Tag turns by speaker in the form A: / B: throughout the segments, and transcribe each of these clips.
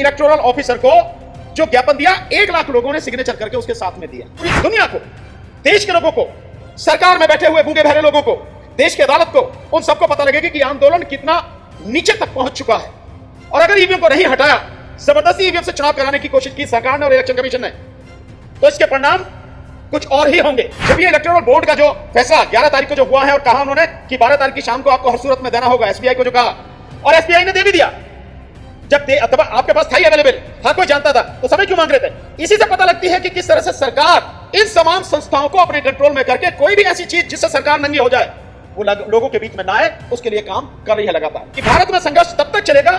A: Electoral officer को जो ज्ञापन दिया 1 लाख लोगों ने सिग्नेचर करके उसके साथ में दिया। पूरी दुनिया को, देश के लोगों को, सरकार में बैठे हुए गूंगे बहरे लोगों को, देश की अदालत को, उन सबको पता लगेगा कि आंदोलन कितना नीचे तक पहुंच चुका है। और अगर ईवीएम को नहीं हटाया, जबरदस्ती ईवीएम से चुनाव कराने की कोशिश की सरकार ने और इलेक्शन कमीशन ने, तो इसके परिणाम कुछ और ही होंगे। जब ये इलेक्टोरल बोर्ड का जो फैसला 11 तारीख को जो हुआ है और कहा उन्होंने कि 12 तारीख की शाम को आपको हर सूरत में देना होगा, एसबीआई को जो कहा, और एसबीआई ने दे भी दिया। जब आपके पास था ही अवेलेबल, हर कोई जानता था, तो समय क्यों मांग रहे थे? इसी से पता लगती है कि किस तरह से सरकार इन तमाम संस्थाओं को अपने कंट्रोल में करके कोई भी ऐसी चीज जिससे सरकार नंगी हो जाए वो लोगों के बीच में ना आए, उसके लिए काम कर रही है लगातार। कि भारत में संघर्ष तब तक चलेगा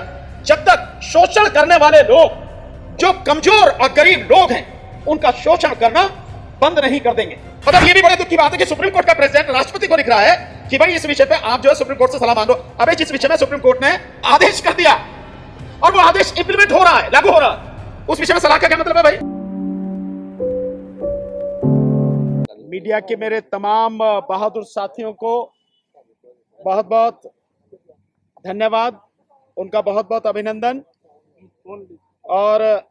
A: जब तक शोषण करने वाले लोग, जो कमजोर और गरीब लोग हैं, उनका शोषण करना बंद नहीं कर देंगे। मतलब ये भी बड़े दुख की बात है कि सुप्रीम कोर्ट का प्रेसिडेंट राष्ट्रपति को लिख रहा है कि भाई इस विषय पे आप जो है सुप्रीम कोर्ट से सलाह मांगो। अबे जिस विषय में सुप्रीम कोर्ट ने आदेश कर दिया और वो आदेश इंप्लीमेंट हो रहा है, लागू हो रहा है, उस विषय में सलाह का क्या मतलब है भाई? मीडिया के मेरे तमाम बहादुर साथियों को बहुत बहुत धन्यवाद, उनका बहुत बहुत अभिनंदन। और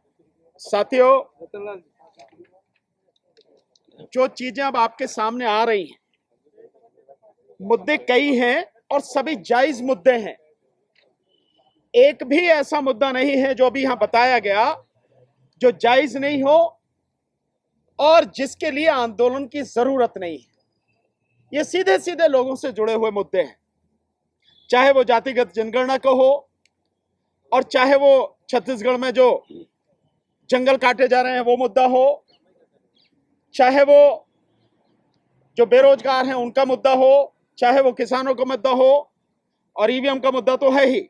A: साथियों, जो चीजें अब आपके सामने आ रही हैं, मुद्दे कई हैं और सभी जायज मुद्दे हैं। एक भी ऐसा मुद्दा नहीं है जो अभी यहां बताया गया जो जायज नहीं हो और जिसके लिए आंदोलन की जरूरत नहीं है। ये सीधे सीधे लोगों से जुड़े हुए मुद्दे हैं, चाहे वो जातिगत जनगणना को हो और चाहे वो छत्तीसगढ़ में जो जंगल काटे जा रहे हैं वो मुद्दा हो, चाहे वो जो बेरोजगार हैं उनका मुद्दा हो, चाहे वो किसानों का मुद्दा हो, और ईवीएम का मुद्दा तो है ही।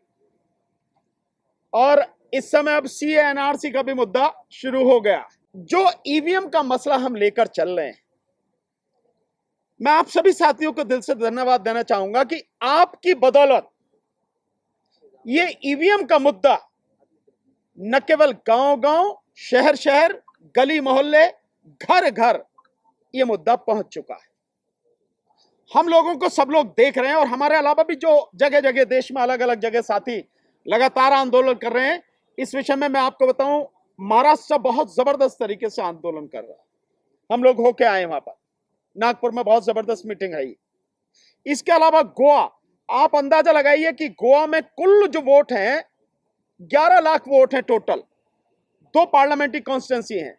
A: और इस समय अब सीए एनआरसी का भी मुद्दा शुरू हो गया। जो ईवीएम का मसला हम लेकर चल रहे हैं, मैं आप सभी साथियों को दिल से धन्यवाद देना चाहूंगा कि आपकी बदौलत ये ईवीएम का मुद्दा न केवल गांव-गांव, शहर-शहर, गली मोहल्ले, घर-घर ये मुद्दा पहुंच चुका है। हम लोगों को सब लोग देख रहे हैं और हमारे अलावा भी जो जगह जगह देश में अलग अलग जगह साथी लगातार आंदोलन कर रहे हैं। इस विषय में मैं आपको बताऊं, महाराष्ट्र बहुत जबरदस्त तरीके से आंदोलन कर रहा है। हम लोग होके आए वहां पर, नागपुर में बहुत जबरदस्त मीटिंग है। इसके अलावा गोवा, आप अंदाजा लगाइए कि गोवा में कुल जो वोट हैं 11 लाख वोट हैं टोटल, 2 पार्लियामेंट्री कॉन्स्टिट्यूंसी हैं।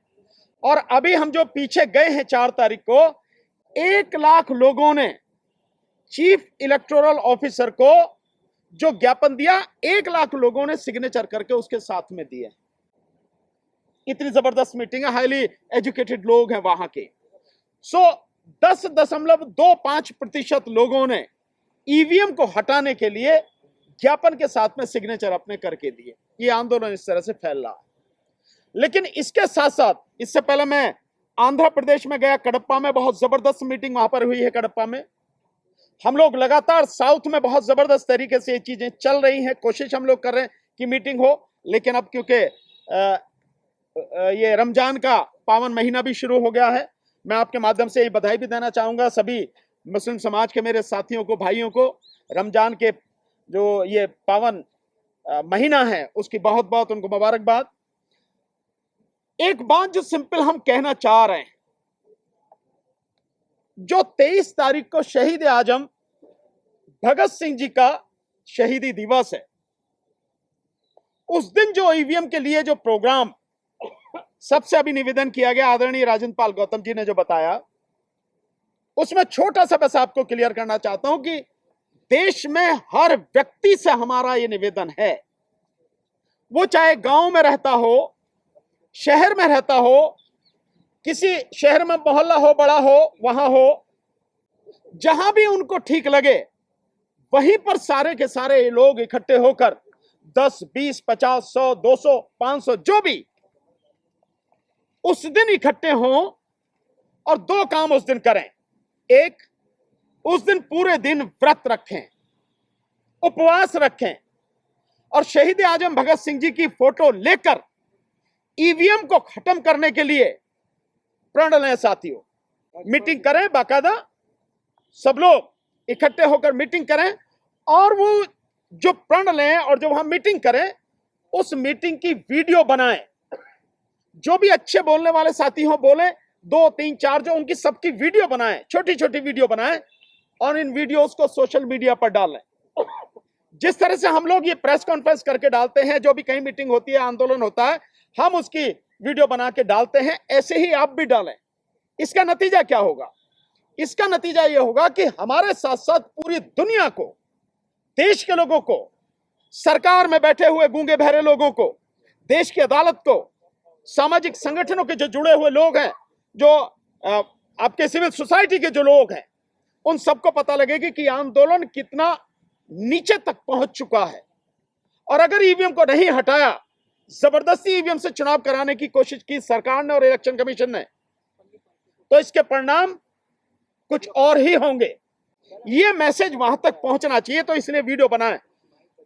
A: और अभी हम जो पीछे गए हैं 4 तारीख को, 1 लाख लोगों ने चीफ इलेक्टोरल ऑफिसर को जो ज्ञापन दिया, 1 लाख लोगों ने सिग्नेचर करके उसके साथ में दिए। इतनी जबरदस्त मीटिंग है, हाईली एजुकेटेड लोग हैं वहां के। 10.25% लोगों ने ईवीएम को हटाने के लिए ज्ञापन के साथ में सिग्नेचर अपने करके दिए। ये आंदोलन इस तरह से फैल रहा है। लेकिन इसके साथ साथ, इससे पहले मैं आंध्र प्रदेश में गया, कडप्पा में बहुत जबरदस्त मीटिंग वहां पर हुई है। कडप्पा में हम लोग लगातार साउथ में बहुत जबरदस्त तरीके से ये चीजें चल रही हैं, कोशिश हम लोग कर रहे हैं कि मीटिंग हो। लेकिन अब क्योंकि ये रमजान का पावन महीना भी शुरू हो गया है, मैं आपके माध्यम से ये बधाई भी देना चाहूंगा सभी मुस्लिम समाज के मेरे साथियों को, भाइयों को। रमजान के जो ये पावन महीना है उसकी बहुत बहुत उनको मुबारकबाद। एक बात जो सिंपल हम कहना चाह रहे हैं, जो 23 तारीख को शहीद आजम भगत सिंह जी का शहीदी दिवस है, उस दिन जो ईवीएम के लिए जो प्रोग्राम सबसे अभी निवेदन किया गया, आदरणीय राजेंद्र पाल गौतम जी ने जो बताया, उसमें छोटा सा बस आपको क्लियर करना चाहता हूं कि देश में हर व्यक्ति से हमारा ये निवेदन है, वो चाहे गांव में रहता हो, शहर में रहता हो, किसी शहर में मोहल्ला हो, बड़ा हो, वहां हो, जहां भी उनको ठीक लगे वहीं पर सारे के सारे लोग इकट्ठे होकर 10, 20, 50, 100, 200, 500 जो भी उस दिन इकट्ठे हों और 2 काम उस दिन करें। एक, उस दिन पूरे दिन व्रत रखें, उपवास रखें और शहीद आजम भगत सिंह जी की फोटो लेकर ईवीएम को खत्म करने के लिए प्रण लें। साथियों, मीटिंग करें, बाकायदा सब लोग इकट्ठे होकर मीटिंग करें और वो जो प्रण लें और जो वहां मीटिंग करें उस मीटिंग की वीडियो बनाएं। जो भी अच्छे बोलने वाले साथी हो बोले, 2, 3, 4 जो उनकी सबकी वीडियो बनाएं, छोटी छोटी वीडियो बनाएं और इन वीडियोस को सोशल मीडिया पर डालें। जिस तरह से हम लोग ये प्रेस कॉन्फ्रेंस करके डालते हैं, जो भी कहीं मीटिंग होती है, आंदोलन होता है, हम उसकी वीडियो बना के डालते हैं, ऐसे ही आप भी डालें। इसका नतीजा क्या होगा? इसका नतीजा यह होगा कि हमारे साथ साथ पूरी दुनिया को, देश के लोगों को, सरकार में बैठे हुए गूंगे बहरे लोगों को, देश की अदालत को, सामाजिक संगठनों के जो जुड़े हुए लोग हैं, जो आपके सिविल सोसाइटी के जो लोग हैं, उन सबको पता लगेगा कि आंदोलन कितना नीचे तक पहुंच चुका है। और अगर ईवीएम को नहीं हटाया, जबरदस्ती ईवीएम से चुनाव कराने की कोशिश की सरकार ने और इलेक्शन कमीशन ने, तो इसके परिणाम कुछ और ही होंगे। ये मैसेज वहां तक पहुंचना चाहिए, तो इसलिए वीडियो बनाए।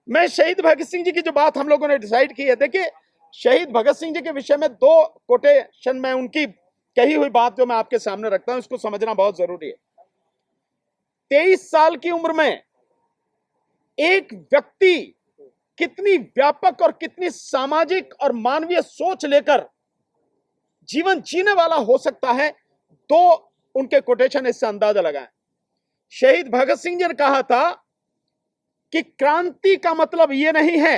A: मैं शहीद भगत सिंह जी की जो बात हम लोगों ने डिसाइड की है, देखिए शहीद भगत सिंह जी के विषय में 2 कोटेशन में उनकी कही हुई बात जो मैं आपके सामने रखता हूं, इसको समझना बहुत जरूरी है। 23 साल की उम्र में एक व्यक्ति कितनी व्यापक और कितनी सामाजिक और मानवीय सोच लेकर जीवन जीने वाला हो सकता है, 2 उनके कोटेशन इससे अंदाजा लगाएं। शहीद भगत सिंह जी ने कहा था कि क्रांति का मतलब यह नहीं है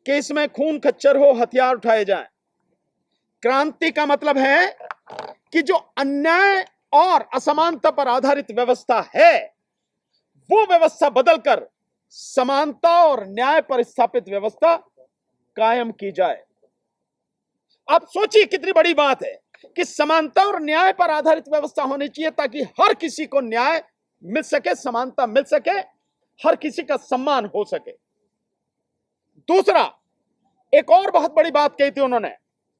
A: कि इसमें खून खच्चर हो, हथियार उठाए जाएं। क्रांति का मतलब है कि जो अन्याय और असमानता पर आधारित व्यवस्था है, वो व्यवस्था बदलकर समानता और न्याय पर स्थापित व्यवस्था कायम की जाए। आप सोचिए कितनी बड़ी बात है कि समानता और न्याय पर आधारित व्यवस्था होनी चाहिए, ताकि हर किसी को न्याय मिल सके, समानता मिल सके, हर किसी का सम्मान हो सके। दूसरा, एक और बहुत बड़ी बात कही थी उन्होंने।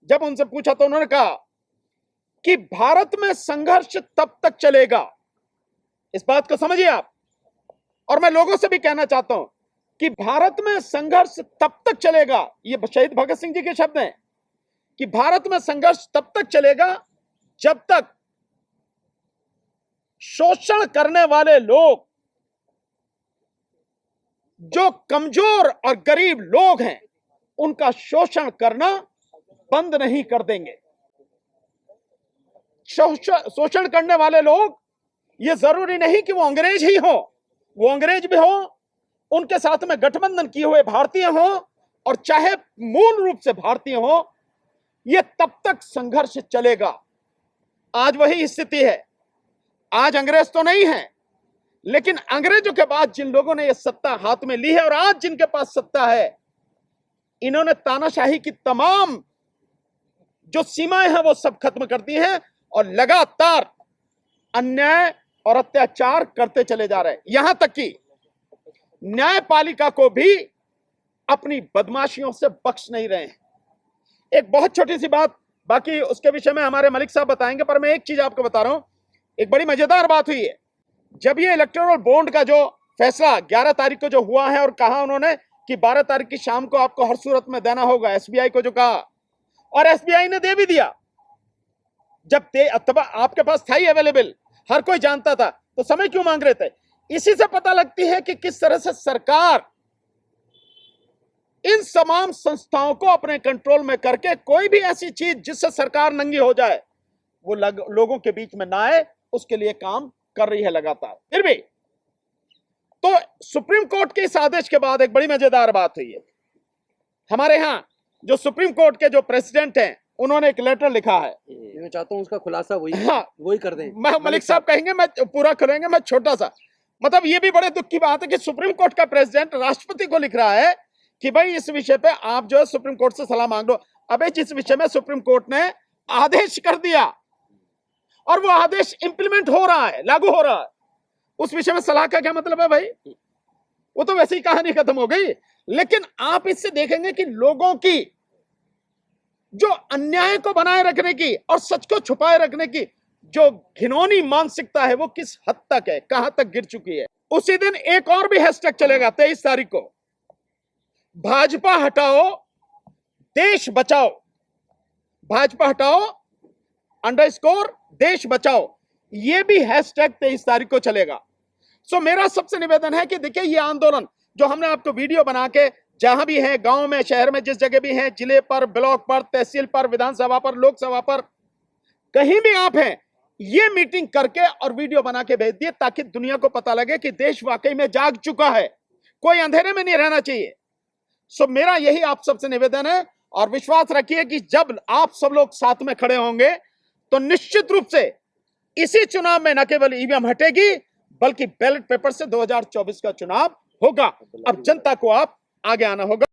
A: जब उनसे पूछा तो उन्होंने कहा कि भारत में संघर्ष तब तक चलेगा, इस बात को समझिए आप, और मैं लोगों से भी कहना चाहता हूं कि भारत में संघर्ष तब तक चलेगा, ये शहीद भगत सिंह जी के शब्द हैं, कि भारत में संघर्ष तब तक चलेगा जब तक शोषण करने वाले लोग, जो कमजोर और गरीब लोग हैं, उनका शोषण करना बंद नहीं कर देंगे। शोषण करने वाले लोग, ये जरूरी नहीं कि वो अंग्रेज ही हो, वो अंग्रेज भी हो, उनके साथ में गठबंधन किए हुए भारतीय हो, और चाहे मूल रूप से भारतीय हो, ये तब तक संघर्ष चलेगा। आज वही स्थिति है। आज अंग्रेज तो नहीं है, लेकिन अंग्रेजों के बाद जिन लोगों ने ये सत्ता हाथ में ली है और आज जिनके पास सत्ता है, इन्होंने तानाशाही की तमाम जो सीमाएं हैं वो सब खत्म कर दी हैं और लगातार अन्याय और अत्याचार करते चले जा रहे हैं। यहां तक कि न्यायपालिका को भी अपनी बदमाशियों से बख्श नहीं रहे हैं। एक बहुत छोटी सी बात, बाकी उसके विषय में हमारे मलिक साहब बताएंगे, पर मैं एक चीज आपको बता रहा हूं। एक बड़ी मजेदार बात हुई है। जब ये इलेक्टोरल बॉन्ड का जो फैसला 11 तारीख को जो हुआ है, और कहा उन्होंने कि 12 तारीख की शाम को आपको हर सूरत में देना होगा, एसबीआई को जो कहा, और एसबीआई ने दे भी दिया। जब आपके पास था ही अवेलेबल, हर कोई जानता था, तो समय क्यों मांग रहे थे? इसी से पता लगती है कि किस तरह से सरकार इन तमाम संस्थाओं को अपने कंट्रोल में करके कोई भी ऐसी चीज जिससे सरकार नंगी हो जाए वो लोगों के बीच में ना आए, उसके लिए काम कर रही है लगातार। फिर भी तो सुप्रीम कोर्ट के इस आदेश के बाद एक बड़ी मजेदार बात हुई है। हमारे यहां जो सुप्रीम कोर्ट के जो प्रेसिडेंट हैं, उन्होंने एक लेटर लिखा है।
B: मैं चाहता हूं उसका खुलासा वही कर दें।
A: मलिक साहब कहेंगे, मैं पूरा करेंगे, मैं छोटा सा, मतलब ये भी बड़े दुख की बात है कि सुप्रीम कोर्ट का प्रेसिडेंट राष्ट्रपति को लिख रहा है कि भाई इस विषय पे आप जो है सुप्रीम कोर्ट से सलाह मांग लो। अबे जिस विषय में सुप्रीम कोर्ट ने आदेश कर दिया और वो आदेश इंप्लीमेंट हो रहा है, लागू हो रहा है, उस विषय में सलाह का क्या मतलब है भाई? वो तो वैसे ही कहानी खत्म हो गई। लेकिन आप इससे देखेंगे कि लोगों की जो अन्याय को बनाए रखने की और सच को छुपाए रखने की जो घिनौनी मानसिकता है, वो किस हद तक है, कहां तक गिर चुकी है। उसी दिन एक और भी हैशटैग चलेगा 23 तारीख को, भाजपा हटाओ देश बचाओ, भाजपा हटाओ _ देश बचाओ, ये भी हैशटैग 23 तारीख को चलेगा। सो मेरा सबसे निवेदन है कि देखिए, ये आंदोलन जो हमने आपको वीडियो बना के जहां भी हैं, गांव में, शहर में, जिस जगह भी हैं, जिले पर, ब्लॉक पर, तहसील पर, विधानसभा पर, लोकसभा पर, कहीं भी आप हैं, ये मीटिंग करके और वीडियो बना के भेज दिए ताकि दुनिया को पता लगे कि देश वाकई में जाग चुका है, कोई अंधेरे में नहीं रहना चाहिए। सो मेरा यही आप सबसे निवेदन है, और विश्वास रखिए कि जब आप सब लोग साथ में खड़े होंगे तो निश्चित रूप से इसी चुनाव में न केवल ईवीएम हटेगी बल्कि बैलेट पेपर से 2024 का चुनाव होगा। अब जनता को आप आगे आना होगा।